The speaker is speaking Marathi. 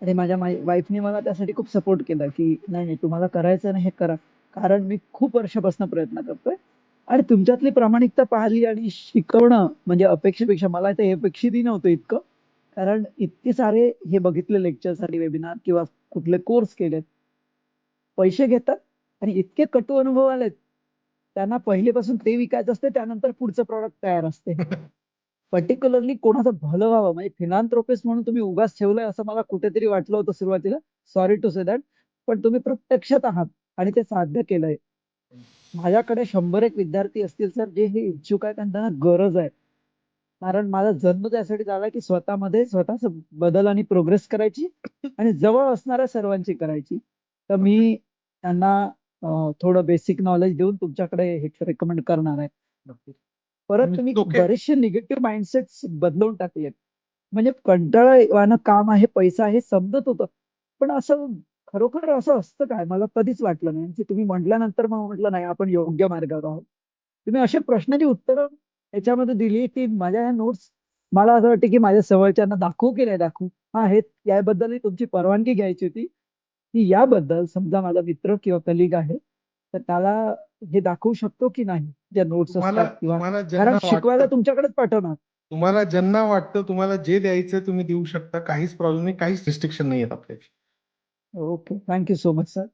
आणि माझ्या वाईफने मला त्यासाठी खूप सपोर्ट केला, की नाही, नाही तुम्हाला करायचं ना हे करा. कारण मी खूप वर्षापासून प्रयत्न करतोय आणि तुमच्यातली प्रामाणिकता पाहिली आणि शिकवणं म्हणजे अपेक्षेपेक्षा मला ते अपेक्षितही नव्हतं इतकं. कारण इतके सारे हे बघितले लेक्चर्स आणि वेबिनार किंवा कुठले कोर्स केलेत. पैसे घेतात आणि इतके कटू अनुभव आलेत. त्यांना पहिलेपासून ते विकायचं असते, त्यानंतर पुढचं प्रॉडक्ट तयार असते. पर्टिक्युलरली कोणाचं भलं व्हावं म्हणजे फिलांथ्रोपिस्ट म्हणून तुम्ही उगाच ठेवलंय असं मला कुठेतरी वाटलं होतं सुरुवातीला. Sorry to say that. पण तुम्ही प्रत्यक्षात आहात आणि ते साध्य केलंय. माझ्याकडे 100 एक विद्यार्थी असतील सर, जे हे इच्छुक आहेत आणि त्यांना गरज आहे. कारण माझा जन्म त्यासाठी झाला की स्वतःमध्ये स्वतःच बदल आणि प्रोग्रेस करायची आणि जवळ असणाऱ्या सर्वांची करायची. तर मी त्यांना थोडं बेसिक नॉलेज देऊन तुमच्याकडे हे रेकमेंड करणार आहे. परत तुम्ही ओके. बरेचसे निगेटिव्ह माइंडसेट बदलून टाकले. म्हणजे कंटाळवाणं काम आहे, पैसा आहे समजत होतं. पण असं खरोखर असं असतं काय? मला कधीच वाटलं नाही. म्हणजे तुम्ही म्हटल्यानंतर मग म्हटलं नाही आपण योग्य मार्गावर आहोत. तुम्ही अशा प्रश्नाची उत्तरं त्याच्यामध्ये दिली की माझ्या ह्या नोट्स मला असं वाटतं की माझ्या सवयच्यांना दाखवू की नाही दाखवू? हां, हे याबद्दलही तुमची परवानगी घ्यायची होती, की याबद्दल समजा माझा मित्र किंवा कलीग आहे, तर त्याला हे दाखवू शकतो की नाही? ज्या नोट्स तुम्हाला असतात किंवा तुम्हाला कारण ज्यांना शिकवायला वाटतं तुमच्याकडेच पाठवणार. तुम्हाला जे द्यायचं तुम्ही देऊ शकता. काहीच प्रॉब्लेम नाही. काहीच रिस्ट्रिक्शन नाही आहेत आपल्याची. Okay. Thank you so much sir.